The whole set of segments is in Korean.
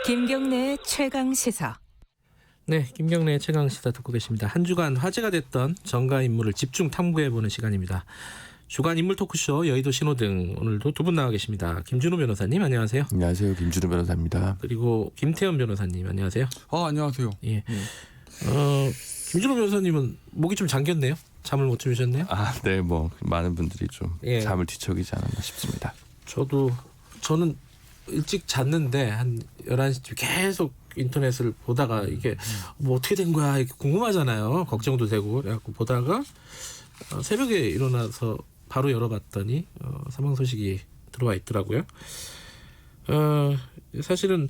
김경래의 최강 시사. 네, 김경래의 최강 시사 듣고 계십니다. 한 주간 화제가 됐던 정가 인물을 집중 탐구해보는 시간입니다. 주간 인물 토크쇼 여의도 신호등, 오늘도 두 분 나와 계십니다. 김준우 변호사님 안녕하세요. 안녕하세요, 김준우 변호사입니다. 그리고 김태현 변호사님 안녕하세요. 안녕하세요. 예. 김준우 변호사님은 목이 좀 잠겼네요. 잠을 못 주무셨네요. 네, 뭐 많은 분들이 좀 예. 잠을 뒤척이지 않았나 싶습니다. 저는 일찍 잤는데 한 11시쯤 계속 인터넷을 보다가 이게 뭐 어떻게 된 거야 이렇게 궁금하잖아요. 걱정도 되고 그래갖고 보다가 새벽에 일어나서 바로 열어봤더니 사망 소식이 들어와 있더라고요. 사실은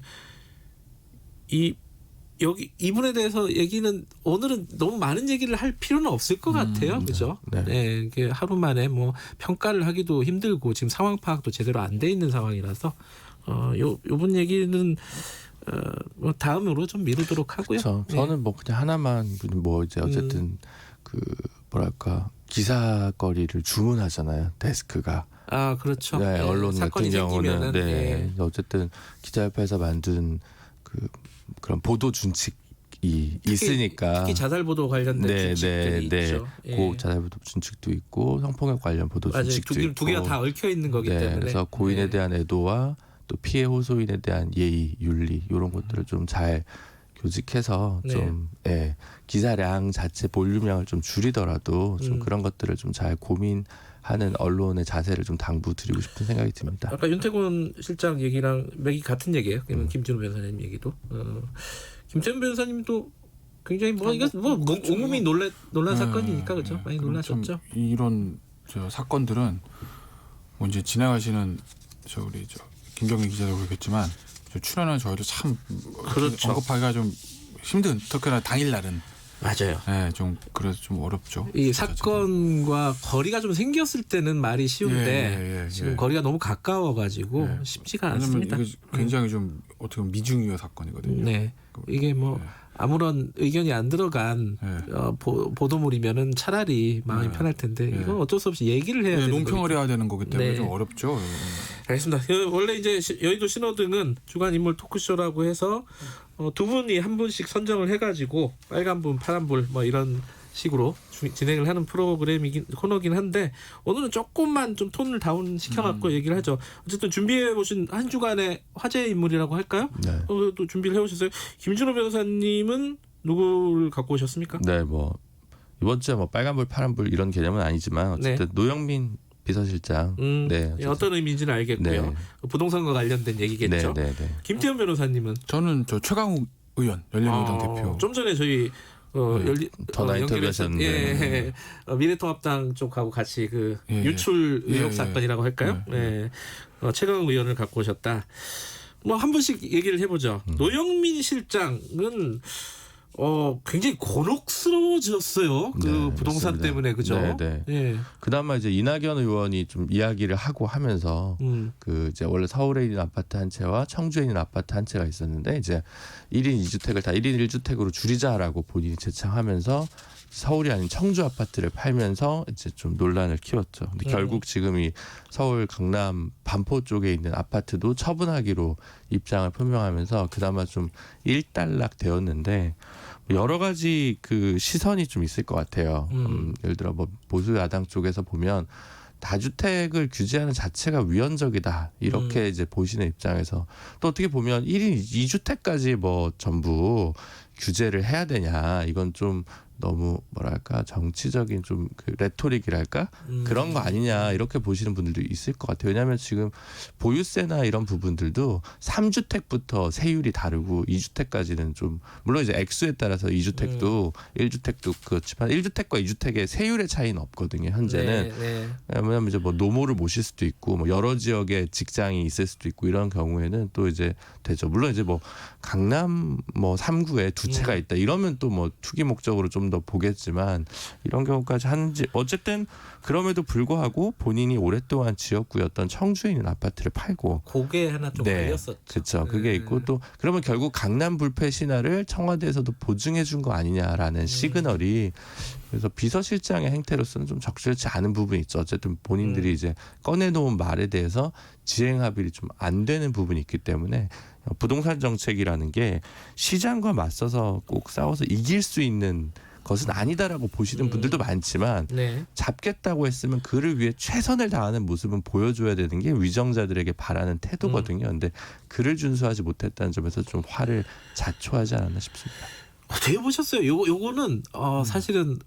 이분에 대해서 얘기는 오늘은 너무 많은 얘기를 할 필요는 없을 것 같아요. 그죠? 네. 네, 이게 하루 만에 뭐 평가를 하기도 힘들고 지금 상황 파악도 제대로 안 돼 있는 상황이라서 요번 얘기는 뭐 다음으로 좀 미루도록 하고요. 그렇죠. 저는 뭐 그냥 하나만 뭐 이제 어쨌든 그 뭐랄까 기사거리를 주문하잖아요. 데스크가. 그렇죠. 네, 언론 같은 사건이 경우는 생기면은, 네, 어쨌든 기자협회에서 만든 그런 보도 준칙이 있으니까. 특히 자살 보도 관련된 준칙들이 있죠. 고 자살 보도 준칙도 있고 성폭력 관련 보도 준칙도 있고. 두 개가 다 얽혀 있는 거기 네, 때문에. 그래서 고인에 대한 애도와 또 피해 호소인에 대한 예의, 윤리 이런 것들을 좀 잘 교직해서 좀 기사량 자체 볼륨량을 좀 줄이더라도 좀 그런 것들을 좀 잘 고민하는 언론의 자세를 좀 당부드리고 싶은 생각이 듭니다. 아까 윤태곤 실장 얘기랑 맥이 같은 얘기예요. 김준우 변호사님 얘기도. 김태훈 변호사님도 굉장히 온몸이 놀란 사건이니까 그렇죠. 많이 놀라셨죠. 이런 사건들은 뭐 이제 진행하시는 우리 김경래 기자도 그렇겠지만 출연하는 저희도 참 그렇죠. 언급하기가 좀 힘든, 특히나 당일날은 맞아요. 네, 좀 그래서 좀 어렵죠. 이 사건과 거리가 좀 생겼을 때는 말이 쉬운데 지금 거리가 너무 가까워가지고 쉽지가 않습니다. 이게 굉장히 좀 어떻게 보면 미중유의 사건이거든요. 네, 이게 뭐 아무런 의견이 안 들어간 보도물이면은 차라리 마음이 편할 텐데 이건 어쩔 수 없이 얘기를 해야 되는 논평을 해야 되는 거기 때문에 좀 어렵죠. 알겠습니다. 원래 이제 여의도 신호등은 주간 인물 토크쇼라고 해서 두 분이 한 분씩 선정을 해가지고 빨간불, 파란불 뭐 이런 식으로 진행을 하는 코너긴 한데 오늘은 조금만 좀 톤을 다운 시켜갖고 얘기를 하죠. 어쨌든 준비해 보신 한 주간의 화제 인물이라고 할까요? 네. 또 준비를 해오셨어요. 김준호 변호사님은 누구를 갖고 오셨습니까? 네, 뭐 이번 주에 뭐 빨간불, 파란불 이런 개념은 아니지만 어쨌든 노영민 비서실장. 네, 어떤 의미인지는 알겠고요. 네. 부동산과 관련된 얘기겠죠. 네. 김태현 변호사님은 저는 최강욱 의원 열린우리당 대표. 좀 전에 저희 전화 인터뷰하셨는데 미래통합당 쪽하고 같이 유출 의혹 사건이라고 할까요? 최강욱 의원을 갖고 오셨다. 뭐 한 분씩 얘기를 해보죠. 노영민 실장은 굉장히 곤혹스러워졌어요. 부동산 맞습니다. 때문에 그죠? 네. 그나마 이제 이낙연 의원이 좀 이야기를 하고 하면서 이제 원래 서울에 있는 아파트 한 채와 청주에 있는 아파트 한 채가 있었는데 이제 1인 2주택을 다 1인 1주택으로 줄이자라고 본인이 제창하면서 서울이 아닌 청주 아파트를 팔면서 이제 좀 논란을 키웠죠. 근데 결국 지금 이 서울 강남 반포 쪽에 있는 아파트도 처분하기로 입장을 표명하면서 그나마 좀 일단락 되었는데 여러 가지 시선이 좀 있을 것 같아요. 예를 들어 뭐 보수 야당 쪽에서 보면 다주택을 규제하는 자체가 위헌적이다 이렇게 이제 보시는 입장에서 또 어떻게 보면 1인 2주택까지 뭐 전부 규제를 해야 되냐 이건 좀 너무 뭐랄까 정치적인 좀 레토릭이랄까 그런 거 아니냐 이렇게 보시는 분들도 있을 것 같아요. 왜냐하면 지금 보유세나 이런 부분들도 3주택부터 세율이 다르고 2주택까지는 좀 물론 이제 액수에 따라서 2주택도 1주택도 그렇지만 1주택과 2주택의 세율의 차이는 없거든요. 현재는 왜냐하면 이제 뭐 노모를 모실 수도 있고 뭐 여러 지역에 직장이 있을 수도 있고 이런 경우에는 또 이제 되죠. 물론 이제 뭐 강남 뭐 3구에 두 채가 있다 이러면 또 뭐 투기 목적으로 좀 더 보겠지만 이런 경우까지 하는지 어쨌든 그럼에도 불구하고 본인이 오랫동안 지역구였던 청주에 있는 아파트를 팔고 그게 하나 좀 걸렸었죠. 그렇죠. 그게 있고 또 그러면 결국 강남 불패 신화를 청와대에서도 보증해 준 거 아니냐라는 시그널이 그래서 비서실장의 행태로서는 좀 적절치 않은 부분이 있죠. 어쨌든 본인들이 이제 꺼내놓은 말에 대해서 지행 합의를 좀 안 되는 부분이 있기 때문에 부동산 정책이라는 게 시장과 맞서서 꼭 싸워서 이길 수 있는 것은 아니다라고 보시는 분들도 많지만 네. 잡겠다고 했으면 그를 위해 최선을 다하는 모습은 보여줘야 되는 게 위정자들에게 바라는 태도거든요. 근데 그를 준수하지 못했다는 점에서 좀 화를 자초하지 않았나 싶습니다. 어떻게 보셨어요? 요거는 사실은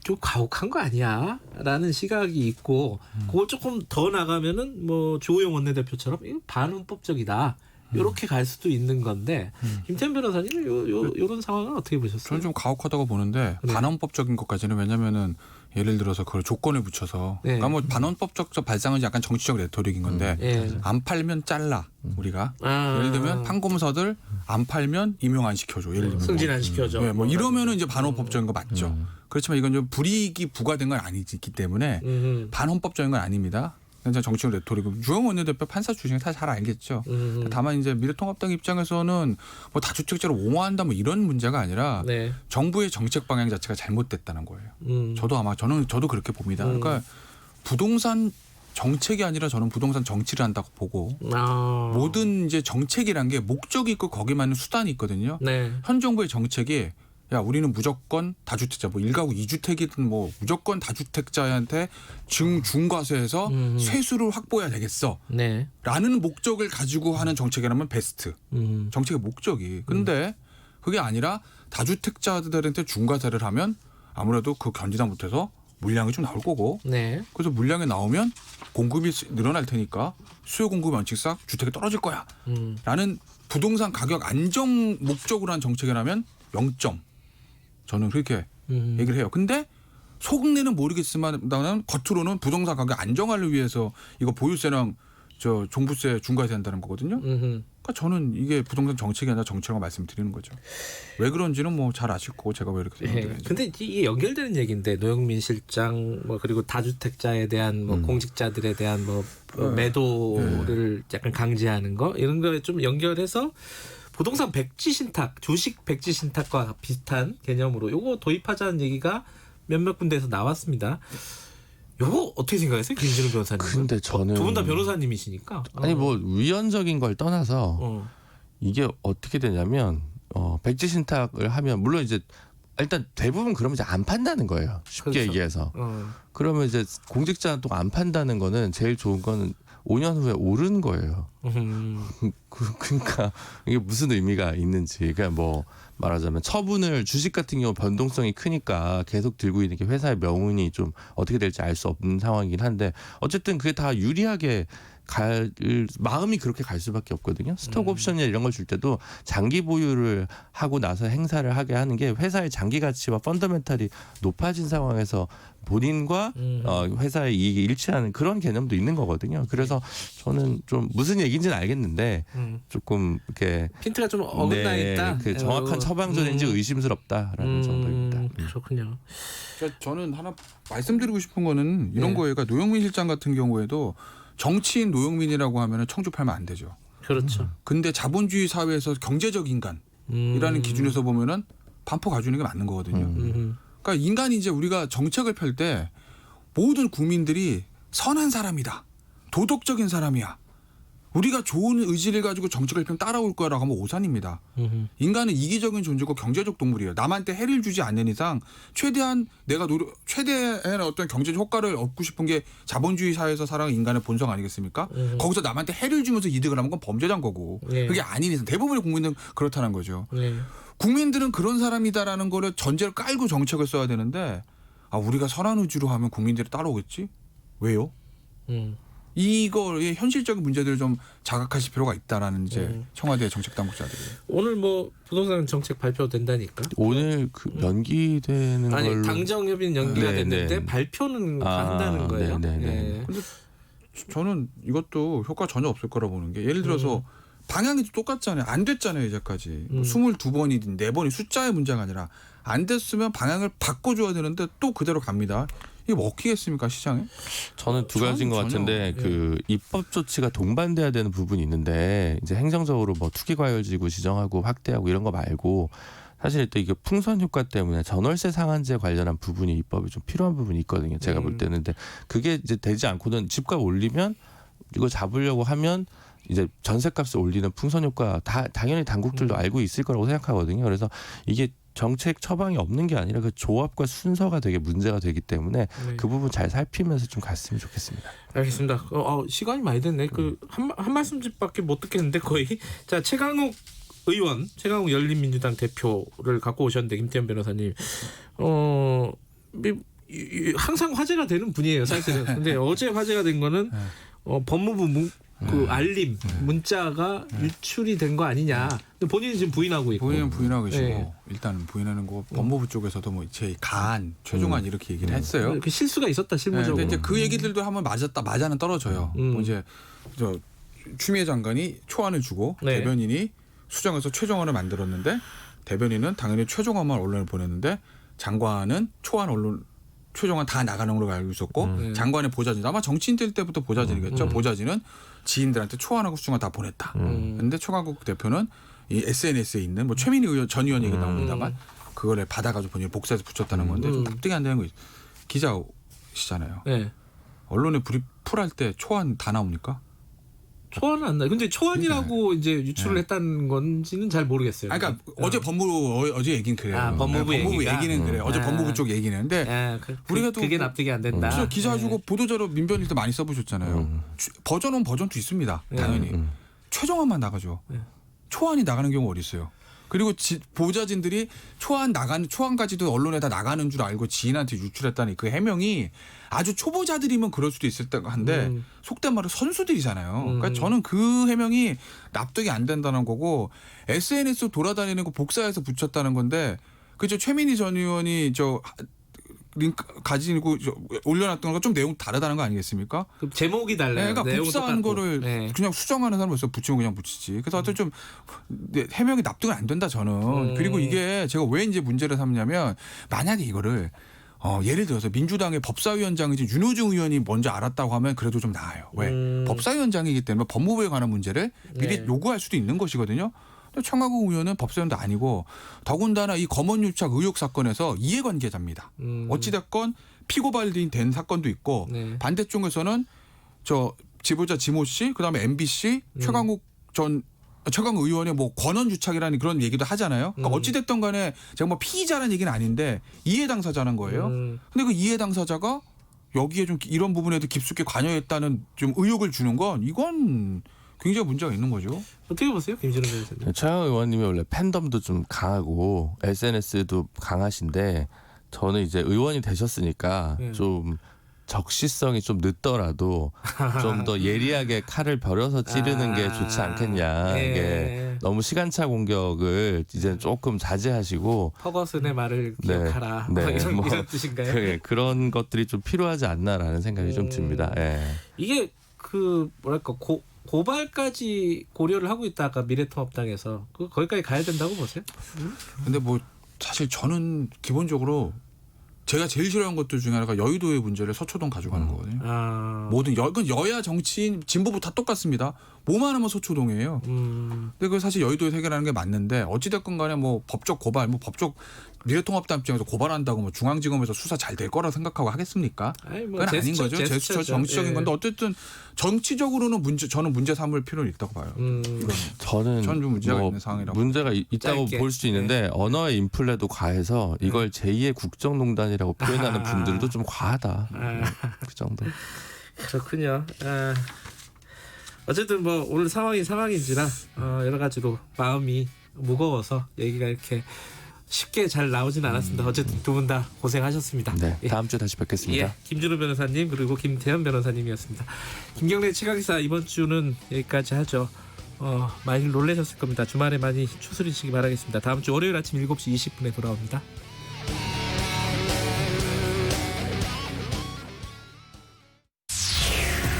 좀 가혹한 거 아니야? 라는 시각이 있고 그걸 조금 더 나가면은 뭐 주호영 원내대표처럼 이거 반헌법적이다. 이렇게 갈 수도 있는 건데 김태현 변호사님은 요런 상황은 어떻게 보셨어요? 저는 좀 가혹하다고 보는데 네. 반헌법적인 것까지는 왜냐면은 예를 들어서 그걸 조건에 붙여서 네. 그러니까 뭐 반헌법적 발상은 약간 정치적 레토릭인 건데 예. 안 팔면 잘라 우리가 아. 예를 들면 판검사들 안 팔면 임용 안 시켜줘 예를 들면 승진 뭐. 안 시켜줘. 네, 뭐 이러면은 이제 반헌법적인 거 맞죠. 그렇지만 이건 좀 불이익이 부과된 건 아니기 때문에 반헌법적인 건 아닙니다. 그냥 정치적 레토릭. 주영 원내대표 판사 출신이 다 잘 알겠죠. 다만 이제 미래통합당 입장에서는 뭐 다주택자를 옹호한다 뭐 이런 문제가 아니라 네. 정부의 정책 방향 자체가 잘못됐다는 거예요. 저도 그렇게 봅니다. 그러니까 부동산 정책이 아니라 저는 부동산 정치를 한다고 보고 모든 이제 정책이란 게 목적이 있고 거기에 맞는 수단이 있거든요. 네. 현 정부의 정책이 야 우리는 무조건 다주택자 뭐 1가구 2주택이든 뭐 무조건 다주택자한테 중과세에서 세수를 확보해야 되겠어 네. 라는 목적을 가지고 하는 정책이라면 베스트 정책의 목적이 근데 그게 아니라 다주택자들한테 중과세를 하면 아무래도 그 견디다 못해서 물량이 좀 나올 거고 네. 그래서 물량이 나오면 공급이 늘어날 테니까 수요 공급 원칙상 주택이 떨어질 거야 라는 부동산 가격 안정 목적으로 한 정책이라면 0점 저는 그렇게 얘기를 해요. 근데 속내는 모르겠지만 겉으로는 부동산 가격 안정화를 위해서 이거 보유세랑 저 종부세 중과세 한다는 거거든요. 그러니까 저는 이게 부동산 정책이 아니라 정치라고 말씀드리는 거죠. 왜 그런지는 뭐 잘 아실 거고 제가 왜 이렇게 네. 근데 이게 연결되는 얘기인데 노영민 실장 뭐 그리고 다주택자에 대한 뭐 공직자들에 대한 뭐 매도를 약간 강제하는 거 이런 거에 좀 연결해서 부동산 백지 신탁, 주식 백지 신탁과 비슷한 개념으로 요거 도입하자는 얘기가 몇몇 군데에서 나왔습니다. 요거 어떻게 생각하세요, 김진우 변호사님? 근데 저는 두 분 다 변호사님이시니까. 아니 뭐 위헌적인 걸 떠나서 이게 어떻게 되냐면 백지 신탁을 하면 물론 이제 일단 대부분 그러면 이제 안 판다는 거예요. 쉽게 그렇죠. 얘기해서. 그러면 이제 공직자는 또 안 판다는 거는 제일 좋은 거는 5년 후에 오른 거예요. 그러니까 이게 무슨 의미가 있는지. 그러니까 뭐 말하자면 처분을 주식 같은 경우 변동성이 크니까 계속 들고 있는 게 회사의 명운이 좀 어떻게 될지 알 수 없는 상황이긴 한데 어쨌든 그게 다 유리하게 마음이 그렇게 갈 수밖에 없거든요. 스톡 옵션이나 이런 걸 줄 때도 장기 보유를 하고 나서 행사를 하게 하는 게 회사의 장기 가치와 펀더멘탈이 높아진 상황에서 본인과 회사의 이익이 일치하는 그런 개념도 있는 거거든요. 그래서 저는 좀 무슨 얘기인지는 알겠는데 조금 이렇게 핀트가 좀 어긋나 있다. 그 정확한 처방전인지 의심스럽다라는 정도입니다. 그렇군요. 그러니까 저는 하나 말씀드리고 싶은 거는 이런 네. 거예요. 그러니까 노영민 실장 같은 경우에도 정치인 노영민이라고 하면 청주 팔면 안 되죠. 그렇죠. 근데 자본주의 사회에서 경제적 인간이라는 기준에서 보면은 반포 가주는 게 맞는 거거든요. 그러니까 인간이 이제 우리가 정책을 펼 때 모든 국민들이 선한 사람이다. 도덕적인 사람이야. 우리가 좋은 의지를 가지고 정책을 펴면 따라올 거라고 하면 오산입니다. 인간은 이기적인 존재고 경제적 동물이에요. 남한테 해를 주지 않는 이상 최대한 최대한 어떤 경제적 효과를 얻고 싶은 게 자본주의 사회에서 살아가는 인간의 본성 아니겠습니까? 거기서 남한테 해를 주면서 이득을 하는 건 범죄자인 거고 그게 아닌 이상 대부분의 국민은 그렇다는 거죠. 국민들은 그런 사람이다라는 거를 전제를 깔고 정책을 써야 되는데 우리가 선한 의지로 하면 국민들이 따라오겠지? 왜요? 이거의 현실적인 문제들을 좀 자각하실 필요가 있다라는 이제 청와대 정책 당국자들이 오늘 뭐 부동산 정책 발표된다니까. 오늘 그 연기되는 아니 걸로 당정 협의는 연기가 네, 됐는데 네. 발표는 한다는 거예요. 네. 근데 저는 이것도 효과 전혀 없을 거라 보는 게 예를 들어서 방향이 똑같잖아요. 안 됐잖아요 이제까지. 22번이든 4번이 숫자의 문제가 아니라 안 됐으면 방향을 바꿔줘야 되는데 또 그대로 갑니다. 이게 먹히겠습니까 시장에? 저는 두 가지인 것 같은데 그 입법 조치가 동반돼야 되는 부분이 있는데 이제 행정적으로 뭐 투기과열지구 지정하고 확대하고 이런 거 말고 사실 또 이게 풍선 효과 때문에 전월세 상한제 관련한 부분이 입법이 좀 필요한 부분이 있거든요. 제가 볼 때는. 근데 그게 이제 되지 않고는 집값 올리면 이거 잡으려고 하면 이제 전세값을 올리는 풍선 효과 당연히 당국들도 알고 있을 거라고 생각하거든요. 그래서 이게 정책 처방이 없는 게 아니라 그 조합과 순서가 되게 문제가 되기 때문에 그 부분 잘 살피면서 좀 갔으면 좋겠습니다. 알겠습니다. 시간이 많이 됐네. 한 말씀밖에 못 듣겠는데 거의. 자, 최강욱 열린민주당 대표를 갖고 오셨는데 김태현 변호사님, 항상 화제가 되는 분이에요, 사실은. 근데 어제 화제가 된 거는 법무부 알림 문자가 유출이 된 거 아니냐. 근데 본인은 지금 부인하고 있고. 본인은 부인하고 계시고 일단 부인하는 거 법무부 쪽에서도 뭐 제 가한 최종안 이렇게 얘기를 했어요. 그 실수가 있었다 실무적으로. 근데 이제 그 얘기들도 한번 맞아는 떨어져요. 뭐 이제 추미애 장관이 초안을 주고 대변인이 수정해서 최종안을 만들었는데 대변인은 당연히 최종안만 언론에 보냈는데 장관은 최종안 다 나가는 걸로 알고 있었고 장관의 보좌진 아마 정치인들 때부터 보좌진이겠죠. 보좌진은 지인들한테 초안하고 수정안 다 보냈다. 그런데 최강욱 대표는 이 SNS에 있는 뭐 최민희 전 의원 얘기 나옵니다만 그걸 받아가지고 본인이 복사해서 붙였다는 건데 좀 납득이 안 되는 거 기자시잖아요. 네. 언론에 풀할 때 초안 다 나옵니까? 초안은 안 나요. 근데 초안이라고 이제 유출을 했다는 건지는 잘 모르겠어요. 그러니까 어제 법무부 어제 얘기는 그래요. 법무부 얘기는 그래요. 어제 법무부 쪽 얘기는. 근데 우리가 또 그게 납득이 안 된다. 그래서 기사 주고 보도자료 민변일 때 많이 써보셨잖아요. 버전 1 버전 2 있습니다. 당연히 최종안만 나가죠. 초안이 나가는 경우 어디 있어요? 그리고 보좌진들이 초안까지도 언론에 다 나가는 줄 알고 지인한테 유출했다는 그 해명이 아주 초보자들이면 그럴 수도 있을 때가 한데 속된 말로 선수들이잖아요. 그러니까 저는 그 해명이 납득이 안 된다는 거고 SNS 돌아다니는 거 복사해서 붙였다는 건데 그죠 최민희 전 의원이 링크 가지고 올려놨던 거 좀 내용 다르다는 거 아니겠습니까? 그 제목이 달라요. 그러니까 복사한 거를 그냥 수정하는 사람으로서 붙이면 그냥 붙이지. 그래서 하여튼 좀 해명이 납득은 안 된다 저는. 그리고 이게 제가 왜 이제 문제를 삼냐면 만약에 이거를 예를 들어서 민주당의 법사위원장이 윤호중 의원이 먼저 알았다고 하면 그래도 좀 나아요. 왜? 법사위원장이기 때문에 법무부에 관한 문제를 미리 요구할 수도 있는 것이거든요. 최강욱 의원은 법사위원도 아니고 더군다나 이 검언유착 의혹 사건에서 이해관계자입니다. 어찌됐건 피고발이 된 사건도 있고 반대쪽에서는 지보자 지모 씨 그다음에 MBC 최강욱 의원의 뭐 권언유착이라는 그런 얘기도 하잖아요. 그러니까 어찌됐든 간에 제가 뭐 피의자라는 얘기는 아닌데 이해 당사자는 거예요. 근데 그 이해 당사자가 여기에 좀 이런 부분에도 깊숙이 관여했다는 좀 의혹을 주는 건 이건 굉장히 문제가 있는 거죠. 어떻게 보세요, 김진우 변호사님? 최강욱 의원님이 원래 팬덤도 좀 강하고 SNS도 강하신데 저는 이제 의원이 되셨으니까 좀 적시성이 좀 늦더라도 좀 더 예리하게 칼을 벼려서 찌르는 게 좋지 않겠냐. 이게 너무 시간차 공격을 이제 조금 자제하시고 퍼거슨의 말을 기억하라. 이런 뜻인가요? 그런 것들이 좀 필요하지 않나라는 생각이 좀 듭니다. 이게 뭐랄까 고발까지 고려를 하고 있다가 미래통합당에서 거기까지 가야 된다고 보세요? 근데 뭐 사실 저는 기본적으로 제가 제일 싫어하는 것들 중에 하나가 여의도의 문제를 서초동 가져가는 거거든요. 모든 여야 정치인 진보부 다 똑같습니다. 뭐만 하면 서초동이에요. 근데 그 사실 여의도에서 해결하는 게 맞는데 어찌됐건 간에 뭐 법적 고발, 뭐 법적 미래통합당 입장에서 고발한다고 뭐 중앙지검에서 수사 잘 될 거라 생각하고 하겠습니까? 그건 아닌 거죠. 제스처 정치적인 건데 어쨌든 정치적으로는 저는 문제 삼을 필요는 있다고 봐요. 저는 좀 문제가 있는 상황이라고. 문제가 있다고 볼 수 있는데 언어의 인플레도 과해서 이걸 제2의 국정농단이라고 표현하는 분들도 좀 과하다. 그 정도. 그렇군요. 어쨌든 뭐 오늘 상황인지라 여러 가지로 마음이 무거워서 얘기가 이렇게 쉽게 잘 나오진 않았습니다. 어쨌든 두 분 다 고생하셨습니다. 네, 다음 주에 다시 뵙겠습니다. 김준우 변호사님 그리고 김태현 변호사님이었습니다. 김경래 최강시사 이번 주는 여기까지 하죠. 많이 놀라셨을 겁니다. 주말에 많이 추스리시기 바라겠습니다. 다음 주 월요일 아침 7시 20분에 돌아옵니다.